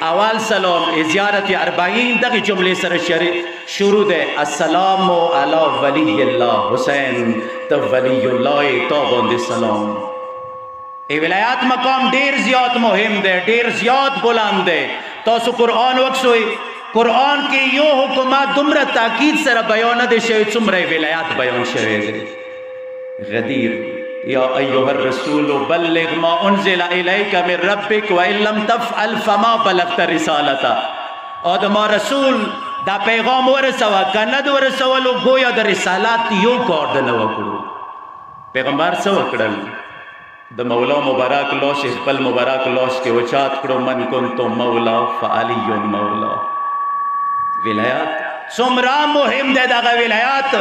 اول سلام زیارت 40 دقیقه جمله سر شروع ده السلام علی ولی الله حسین تو ولی الله تو باندې سلام. ای ولایات مقام ډیر زیات مهم ده، ډیر زیات بلند ده. تاسو قرآن وکسوي قرآن کې یو حکومت دومره تاکید سره بیان ده شوی څومره ولایات بیان شوی ده. غدیر یا ایها الرسول بلغ ما انزل الیک من ربک وان لم تفعل فما بلغت رسالته. ادم رسول دا پیغام ورسوه کنه د ورسولو گویا د رسالت یو کار د نه وکړو. پیغمبر څه وکړل؟ د مولا مبارک لاش خپل مبارک لاش کې وچات کړو من کنت مولا فعلی مولا. ولایات څومره مهم ده دغه ولایات.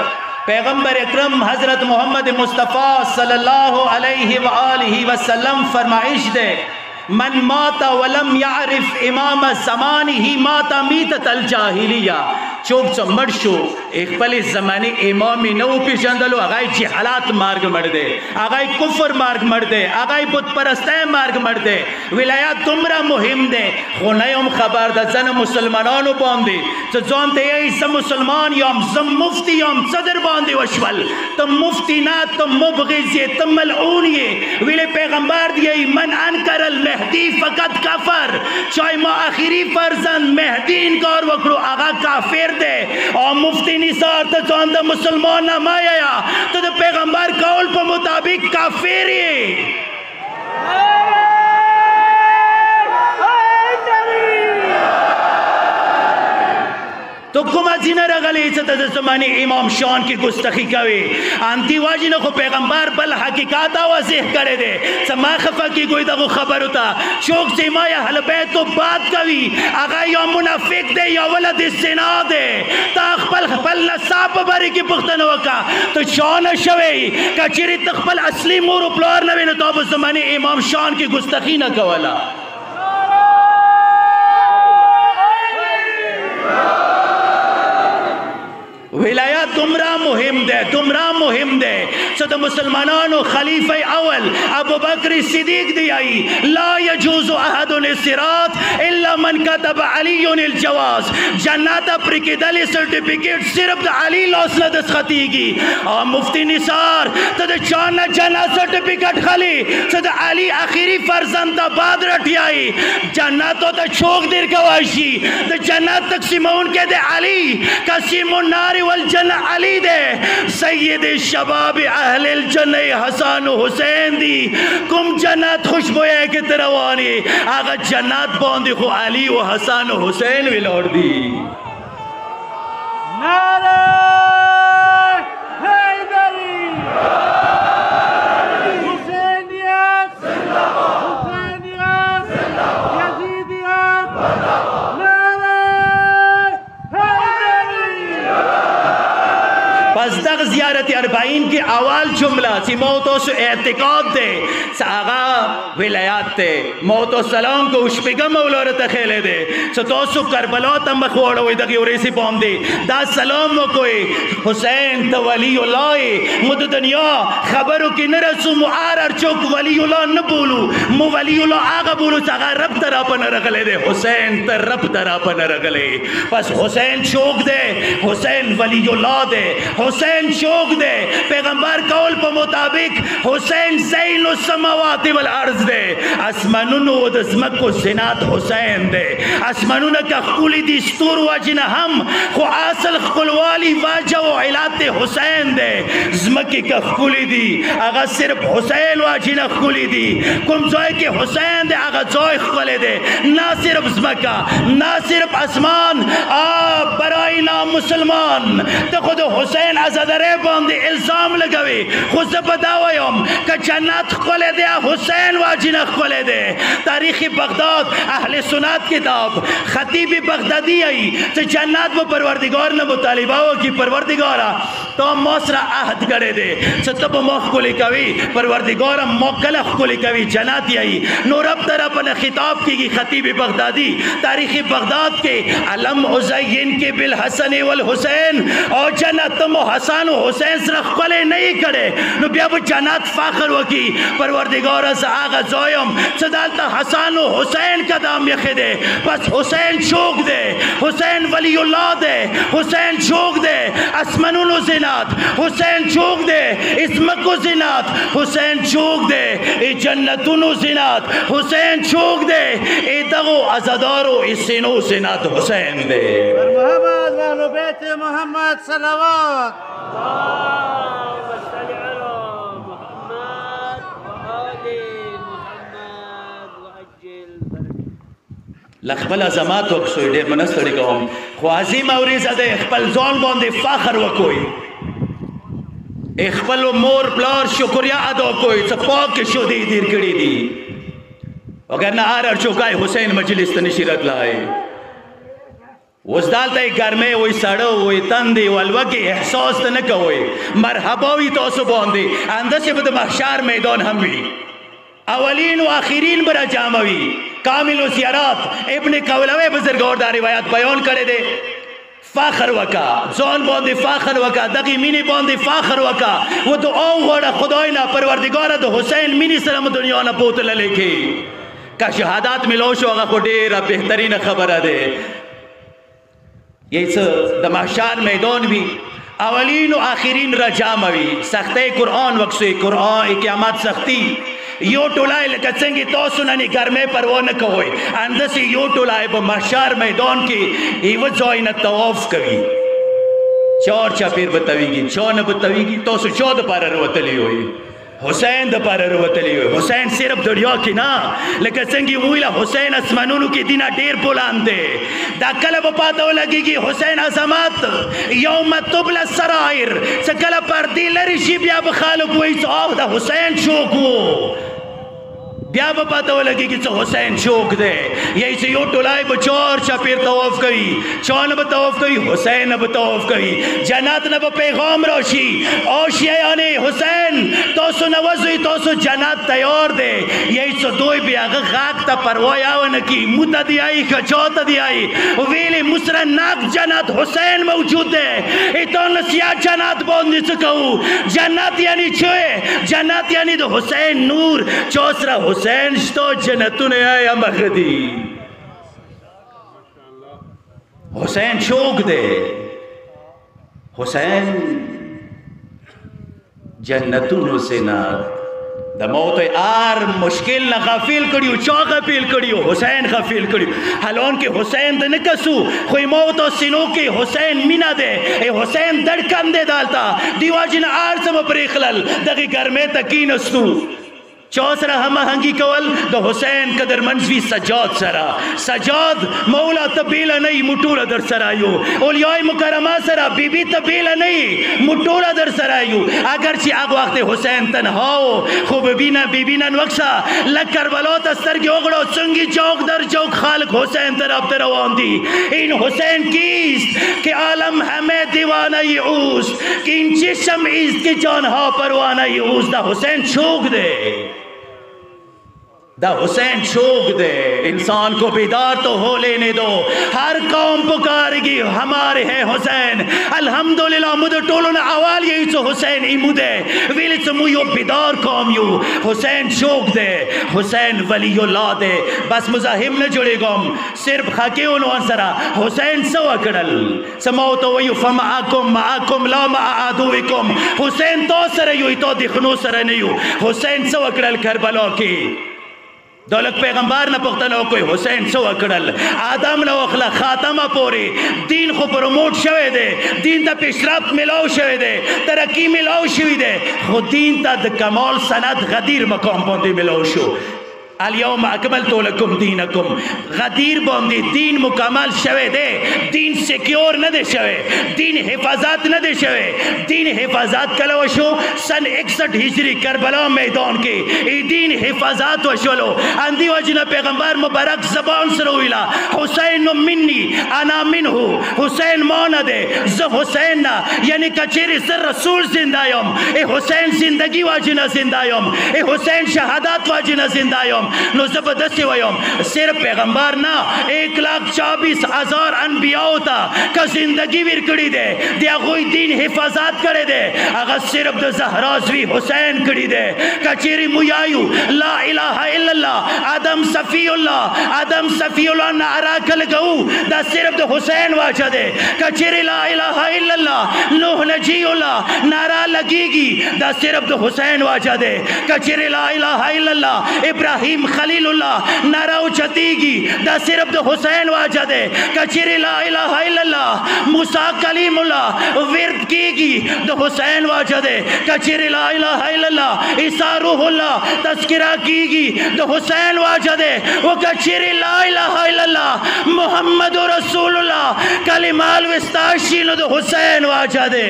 پیغمبر اکرم حضرت محمد مصطفیٰ صلی اللہ علیہ وآلہ وسلم فرمائش دے من مات ولم يعرف امام زمانه مات میتت الجاہلیہ. چوک چو مڑ شو اقبل زمانی امامی نو پیشندلو اگائی جہالات مارگ مڑ دے، اگائی کفر مارگ مڑ دے، اگائی بت پرستے مارگ مڑ دے. ولایات تمرا مهم دے. خونیم خبر دا زن مسلمانانو باندی چو زانتے ای زم مسلمان یام زم مفتی یام صدر باندی وشول تم مفتی نا تم مبغضی تم ملعونی. ویلے پیغمبر دیئی من انکر المہدی فقط کفر. چاہی ما آخری فرزند مہدی انکار وکڑو آغا کافر دے اور مفتی نثار تا چاندہ مسلمان نمایا تو دا پیغمبر قول پا مطابق کافری. تو کما زینہ رغلی عزت از زمانی امام شان کی گستخی کوئی انتی واجی نخو پیغمبر بل حقیقات واضح کرے دے. سما خفا کی کوئی دا خبر ہوتا چوک سے ما یا حل بیت تو بات کوئی آگا یا منافق دے یا ولد الزنا دے تا خپل نصاب باری کی پختن وکا تو شان شوی کچری تخپل اصلی مور و پلار نوی نتاب زمانی امام شان کی گستخی نہ کولا. ولایات تمرا مهم ده، تمرا مهم ده. صد مسلمانانو خلیفہ اول ابو بکر صدیق دی آئی لا یجوز احد الصراط الا من کتب علی الجواز. جنات پر کی دلی سرٹیفکیٹ صرف علی لوسنا دستخطی کی. اور مفتی نثار تد چانا جنا سرٹیفکیٹ خالی صد علی آخری فرزند بعد رٹی آئی جناتو تا چھوک دیر کواشی تا جنات تقسیمون کے دے علی قسیم النار والجنہ علی دے سید شباب اہل الجنہ حسن و حسین دی کم جنات خوشبوئے کے تروانی آگا جنات باندی خو علی و حسن و حسین ویلوڑ دی. نعرہ حیدری حسینیت حسینیت یزیدیت پس دغ زیارت 40 کی اول جملہ سی موت و اعتقاد دے ساغا ولایات دے موت و سلام کو اشپگم اولارت خیلے دے ستوسو کربلا تم بخوڑا ہوئی دقی اوریسی بام دے دا سلام و کوئی حسین تا ولی اللہ مد دنیا خبرو کی نرسو معارر چوک ولی اللہ نبولو مو ولی اللہ آگا بولو ساغا رب ترا پا نرگلے دے حسین تا رب ترا پا نرگلے. پس حسین چوک دے حسین ولی اللہ دے حسین چوک دے پیغمبر قول پا مطابق حسین زین السماوات والارض دے اسمانون و دزمک و زنات حسین دے اسمانون کا خکولی دی ستور واجن ہم خو آصل خکولوالی واجہ و علات حسین دے زمکی کا خکولی دی اگا صرف حسین واجن خکولی دی کم زوئے کے حسین دے اگا زوئے خکولے دے نا صرف زمکا نا صرف اسمان آپ برائی نام مسلمان تو خود حسین ازادرے باندے الزام لگوی خود سے بداویم کہ جنت کھولے دے حسین واجنہ کھولے دے. تاریخ بغداد اہل سنات کتاب خطیب بغدادی آئی تو جنت وہ پروردگار نہ مطالباؤ کی پروردگارا تو موسرہ عہد کرے دے ستب موخ کو لکوی پروردگارا موکلخ کو لکوی جناتی آئی نورب طرح پر خطاب کی گی خطیب بغدادی تاریخ بغداد کے علم عزین کے بالحسن والحسین اور جنت تم حسن حسن و حسین سره خپلې نه یې کړې نو بیا به جنت فخر وکړي پروردګاره زه هغه ځای یم چې دلته حسن و حسین قدم ایښی دی بس حسین چوک دی حسین ولی الله دی حسین چوک دی اسمنونو زینت حسین چوک دی اسمکو زینت حسین چوک دی ای جنتونو زینت حسین چوک دی ای دغو عزادارو ای سینو زینت حسین دی محمد و اهل بیت محمد صلوات اللهم صل علی محمد و آل محمد وعجل لخپل عظمت وکړو ډېر منستړی کوم خو عظیم اوریزه دی خپل ځان باندې فخر وکوي خپل مور پلار شکریا ادا کوي چې پاک شودې دیر کړي دي وګرنه هر چوکای حسین مجلس ته نشي راتلای اوس دلته ګرمۍ وي سړه وي تندې ولوږې احساس ته نه کوئ مرحبا وي تاسو باندې همداسې به د محشر میدان هم وي اولین و آخرین به راجمع وي کامل الزیارات ابن قولوی بزرګوار دا روایت بیان کړی دی فخر وکا ځان باندې فخر وکا دغه مینې باندې فخر وکا و دعا وغواړه خدای نه پروردګاره د حسین مینې سره مو دنیا نه بوتللی کړي که شهادت میلاو شو هغه خو ډېره بهترینه خبره ده یې څه د محشر میدان وي اولین و آخرین را جمع وي سختۍ قرآن وکسوي قرآن قیامت سختی یو ټولای لکه څنګه تاسو نن ګرمۍ پروا نه کوئ همداسې یو ټولای په محشر میدان کې یوه ځای نه طواف کوي چار چاپېر به تویږي چا نه به تویږي تاسو چا دپاره راوتلي وئ حسین دپاره راوتلی وي حسین صرف دنیا کې نه لکه څنګه یې وویله حسین اسمانونو کې دینه ډېر بلند دی دا کله به پاته ولګېږي حسین عظمت یوم تبله السرائر چې کله پردې لرې شي بیا به خلک وایي چې دا حسین چوک و بیا به پاته ولګېږي چې حسین چوک دی یی چې یو ټولای به چار چاپېر طواف کوي چا نه به طواف کوي حسین نه به طواف کوي جنت نه به پیغام راشي آشیانې حسین تاسو نه وځئ تاسو جنت تیار دی یی چې دوی بیا هغه غږ ته پروا یې ونه کړي مو ته دې آیي که چا ته دې آیي ویلې مو سره نق جنت حسین موجود دی ایتان له سیاه جنت باندې څه کوو جنت یعنی چه جنت یعنی د حسین نور چا سره حسین شتا جنتونه یا مخدی حسین چوک دے حسین جنتونو سے نا د موت ار مشکل نه غافل کړیو چا غافل کړیو حسین غافل کړیو حالان کې حسین د نکسو خو موت او سینو کې حسین مینا ده ای حسین دړکم ده دالتا دیواجن ار سم پرې خلل دغه ګرمه تکینستو چا سره هماهنګي کول د حسین قدر منځوي سجاد سره سجاد مولا ته بیله نه مټوله در سره یو اولیای مکرمه سره بیبي ته بیله نه مټوله در سره یو اگر چې هغه وخت حسین تنها خو بیبي نن وکسه لک کربلا ته سترګې وغړو څنګه چوک در چوک خالق حسین طرف ته روان دي این حسین کیست که عالم همه دیوانه اوست که این چشم است که جانها پروانه اوست دا حسین چوک ده دا حسین چوک دے انسان کو بیدار تو ہو لینے دو ہر قوم پکارے گی ہمارے ہیں حسین الحمدللہ مدر ٹولو نے آوال یہی تو حسین ایمو دے ویلی چمو یو بیدار قوم یو حسین چوک دے حسین ولی اللہ دے بس مزاحم نہ جڑے گم صرف خاکے انو انسرا حسین سوا کڑل سموتو ویو فمعاکم لا مع عدوکم حسین تو سر یو تو دخنو سر نیو حسین سوا کڑل کربلا کی دولت پیغمبر نه پختنو کوئی حسین سو کړل آدم نو اخلا خاتمه پوری دین خو پروموٹ شوه دی دین ته پیشرفت ملاو شوه دی ترقی ملاو شوی دی خو دین ته د کمال سند غدیر مقام باندې ملاو شو اليوم اکملت لکم دینکم غدیر باندې دین مکمل شوه دی دین سیکیور نه دی شوه دین حفاظت نه دی شوه دین حفاظت کله وشو سن 61 هجری کربلا میدان کې ای دین حفاظت وشولو اندی وجنه پیغمبر مبارک زبان سره ویلا حسین منی انا منه حسین مان ده ز حسین یعنی کچری سر رسول زنده یم ای حسین زندگی واجنه زنده یم ای حسین شهادت واجنه زنده یم نو زه به داسې وایم صرف پیغمبر نه 1,24,000 انبیاو ته که زندگی ورکړې دی د هغوی دین حفاظت کړی دی هغه صرف د زهرا زوی حسین کړی دی که چیرې مو یایو لا اله الا الله آدم صفی الله نعره کله کوو دا صرف د حسین واچه دی که چیرې لا اله الا الله نوح نجی الله نعره لګیږي دا صرف د حسین واچه دی که چیرې لا اله الا الله ابراهیم خلیل الله نعره اوچتیږي دا صرف د حسین واچه دی که چیرې لا اله الا الله موسی کلیم الله ورد کیږي د حسین واچه دی که چیرې لا اله الا الله عیسی روح الله تذکرہ کیږي د حسین واچه دی او که چیرې لا اله الا الله محمد رسول الله کلمه الوسطی شي نو د حسین واچه دی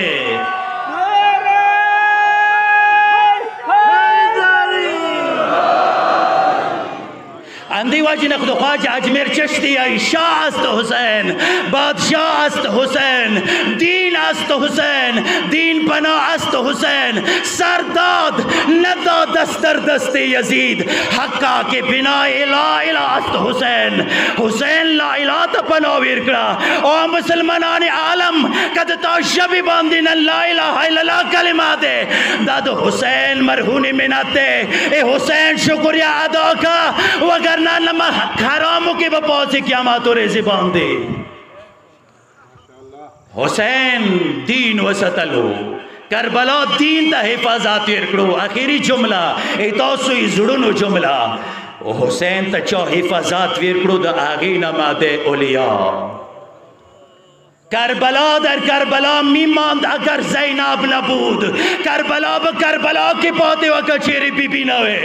اندی واجی نقد خواجه اجمیر چشتی ای شاه است حسین بادشاه است حسین دین است حسین دین پناه است حسین سرداد نداد دست در دست یزید حقا که بنای لا اله است حسین حسین لا اله تا پناه ویرکڑا او مسلمانان عالم کد تا شبی باندین لا اله الا الله کلمات داد حسین مرہون مناتے اے حسین شکریہ ادا کا وگر نما حراموں کے بپا سے قیامات و ریزی باندے حسین دین وسطلو کربلا دین تا حفاظات ورکڑو آخری جملہ ایتاسوی زڑنو جملہ حسین تا چا حفاظات ورکڑو دا آغی نماد اولیاء کربلا در کربلا میماند اگر زینب نبود کربلا به کربلا کی پاتے و کچیری بی بی نوے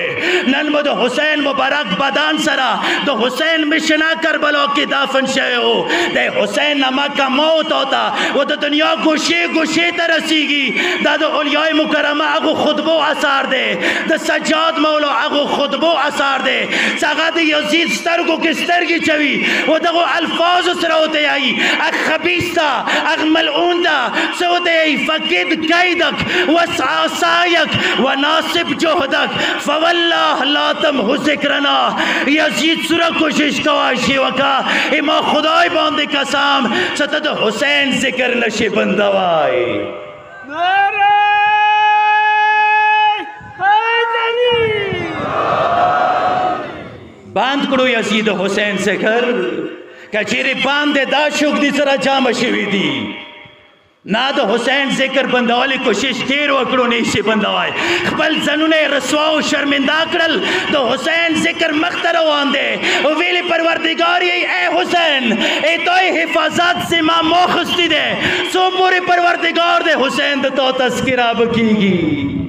ننمو دو حسین مبارک بدان سرا دو حسین مشنا کربلا کی دافن شئے ہو دے حسین نمک کا موت ہوتا وہ دو دنیا گوشے گوشے ترسی گی دا دو اولیاء مکرمہ اگو خطبو اثار دے دا سجاد مولا اگو خطبو اثار دے ساگا دے یزید سترگو کسترگی چوی وہ دو الفاظ سروتے آئی اگ خبیث اغ ملعون دا سوتے فقد قیدک وسعا سایک وناسب جہدک فواللہ لا تمہو ذکرنا یزید سورہ کوشش کواشی وکا اما خدای باندے قسم ستد حسین ذکر نشی بندوائی نعرہ حیدری باند کرو یزید حسین ذکر کچیری باندے دا شک دی سرا جامع شوی دی نا دا حسین ذکر بندوالی کوشش دیر وکڑو نیشی بندوائی خبل زنونے رسوا و شرمندہ کرل دا حسین ذکر مختروان دے ویلی پروردگاری اے حسین اے توی حفاظت سے ماں موخستی دے سو پوری پروردگار دے حسین دا تو تذکرہ بکی گی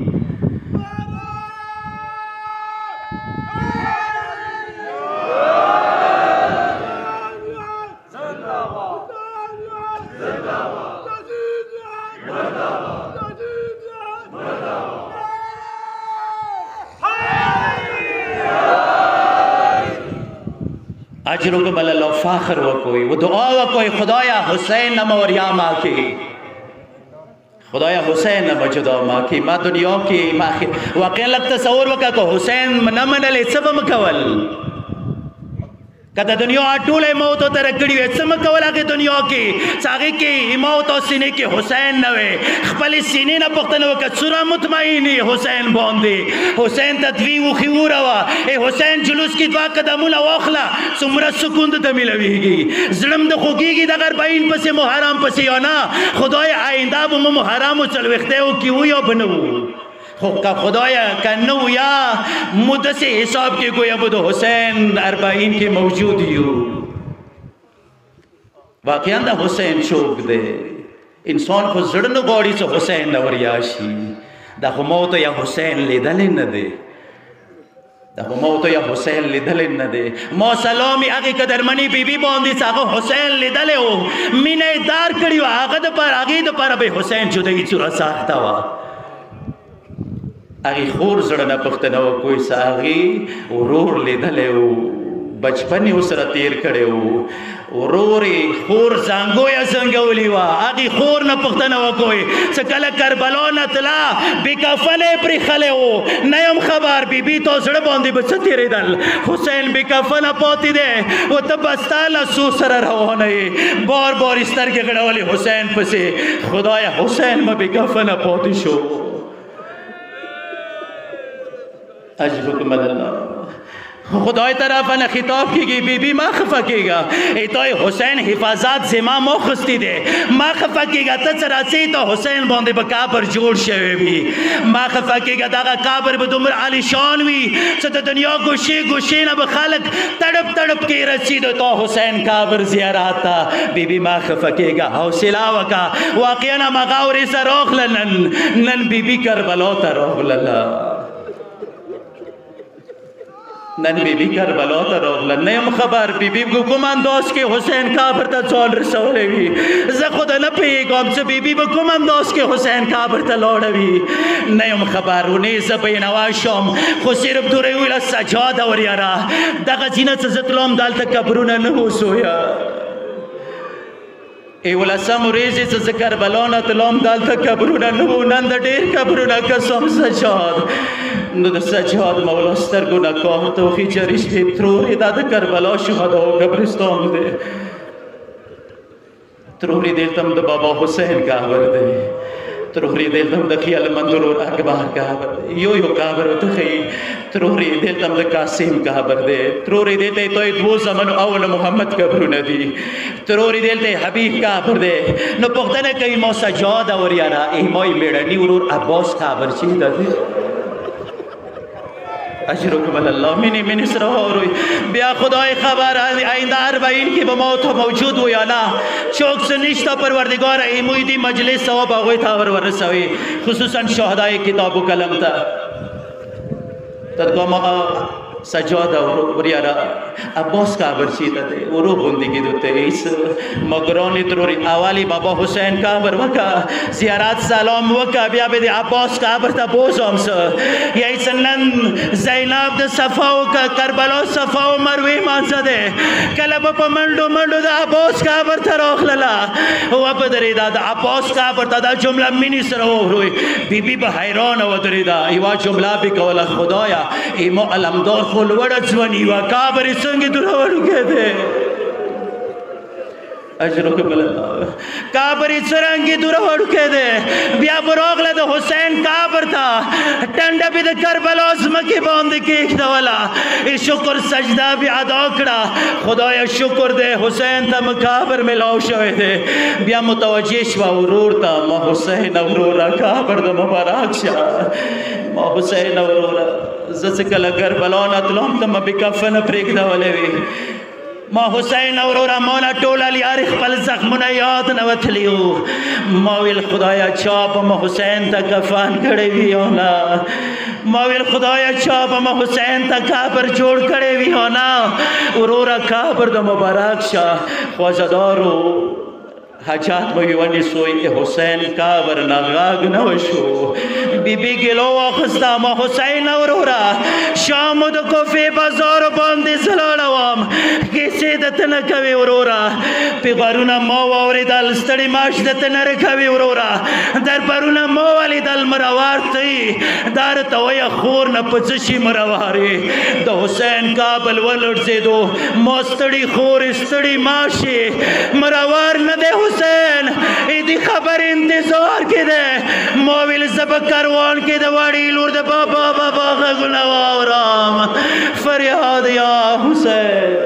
اجرکم اللہ فاخر وکوئی وہ دعا وکوئی خدایا حسین نم اور یا ماں کی خدایا حسین نم جدا ماں کی ما دنیا کی واقعا لگ تصور وکا کہ حسین نمن علی سب مکول کہتا دنیا آٹولے موت ہوتا رکڑی ہوئے سم کولا کہ دنیا کی ساگی کی موت و سینے کی حسین نوے خپلی سینے نہ پختنو کہ سورہ مطمئنی حسین باندی حسین تدوی و خیور ہوا اے حسین جلوس کی دعا قدمولا واخلا سمرہ سکوند دمی لوی گی زرم دا خوگی گی دا غربائین پسی محرام پسی ہونا خدای آئندہ بو محرام و چلوختے ہو کیوں یا بنو خدایا کنو یا مدس حساب کے گویا بدو حسین اربعین کے موجودی ہو واقعا دا حسین شوق دے انسان کو زڑن گوڑی سے حسین نوریاشی دا موتو یا حسین لیدلیں نہ دے دا موتو یا حسین لیدلیں نہ دے مو سلامی آگے قدر منی بی بی باندی ساگو حسین لیدلے ہو مینے دار کری ہو آگے دا پر آگے دا پر ابھی حسین جدگی چورا ساکتا ہوا آگی خور زڑنا پختنو کوئی سا آگی ورور لیدلے ہو بچپنی اسرا تیر کڑے ہو وروري خور زنګویا زنګولي وا هغه خور نه پښتنه وکوي چې کله کربلا نه تلا بې کفنه پرې خلې وو نه یم خبر بیبي تو زړه باندې به څه تېرېدل حسین بې کفنه پاتې دی او ته به ستا لاسو سره روانه یې بار بار یې سترګې غړولې حسین پسې خدایه حسین مه بې کفنه پاتې شو اجرکم الله خدای طرف نه خطاب کیږي بیبي ما خفه کیږه ایتای حسین حفاظت زما مخستی دی ما خفه کیږه ته چې راځې ته حسین باندې به قبر جوړ شوی وي ما خفه کیږه دغه قبر به دومره عالیشان وي چې د دنیا ګوشې ګوشې نه به خلک تړپ تړپ کې رسېدو ته حسین قبر زیارت ته بیبي ما خفه کیږه حوصله وکړه واقعا هغه ورې سره راغله نن بیبي کربلا ته راغله نن بیبي کربلا ته راغله نه یم خبر بیبي کوم انداز کې حسین قبر ته ځان رسولی وي زه خو نه پوهېږم چې بیبي به کوم انداز کې حسین قبر ته لاړه وي نه یم خبر ونې زه بینوا شم خو صرف دوی ویله سجاده وریاره دغه ځینه چې زه تلم دلته قبرونه نه اوسویه ایولسم ورځې چې زه کربلا نه تلم دلته قبرونه نه وو نن د ډېر قبرونه قسم سجاد نو د سجاد مولا سترګو نه کار توخي جریش کې ترورې دا د کربلا شهداو قبرستان دی ترورې دلته د بابا حسین قبر دی ترورې دلته د خیال منظور اکبر قبر یو قبر ته خي ترورې دلته د قاسم قبر دی ترورې دلته توي دو زمن اول محمد قبرونه دي ترورې دلته حبیب قبر دی نو پښتنه کوي مو سجاد اور یارا ایمای میړنی ورور عباس قبر چي دی اجرکم الله منی سره وروي بیا خدای خبر آینده 40 کې به موت موجود و یا نه چوک سنشتہ پروردگار ایموی دی مجلس ثواب هغوی ته ورسوي خصوصا شهدای کتاب و قلم ته تدګما سجاده وریارا عباس قبر چی ته ورو غوندې کېدو ایس مگرانی تروری اولی بابا حسین قبر وکا زیارت سلام وکا بیا به عباس قبر ته بوزم سه یای سنن زینب د صفا او کربلا صفا او مروه مانځه ده کله په منډو د عباس قبر ته راغله او په درې د عباس قبر ته دا جمله مینی سره وروي بیبي به حیران و درې دا یو جمله به کوله خدایا ایمو علمدار خل وړه ځواني وا کابر څنګه دره وړو کېده اجرکم الله کابر څنګه دره وړو کېده بیا براغله د حسین کابر تا ټنډه به د کربلا زمکه باندې کېښته ولا شکر سجده بیا ادا کړه خدایا شکر دې حسین ته مقابر ملاو شوی دی بیا متوجه شو ورور ته ما حسین ورور کابر د مبارک شه ما حسین ورور زه کله کربلا نه تلم ته ما بکفن پرېږدولی وي ما حسین ورورا مولا ټوله لیار خپل زخمونه یاد نه وتلي وو ما ویل خدایا چا به ما حسین ته کفن کړی وي او نه ما ویل خدایا چا به ما حسین ته قبر جوړ کړی وي او نه ورورا قبر د مبارک شه خوځدارو حاجات به ونی سوی حسین قبر نه غاګ نه وشو بیبي ګلو واخستا ما حسین ورورا شام د کوفی بازار باندې زلاړوم کیسې د تنه کوي ورورا پیغارونه ما واوریدل ستړي ماش د تنه کوي ورورا در پرونه ما ولیدل مروار تی دار توي خور نه پڅشي مرواري د حسین قابل ولړځېدو ما ستړي خور ستړي ماشي مروار نه ده حسین ایدی خبر انتظار کې ده موویل زب کاروان کې د واړی لور د بابا غږونه واورم فریاد یا حسین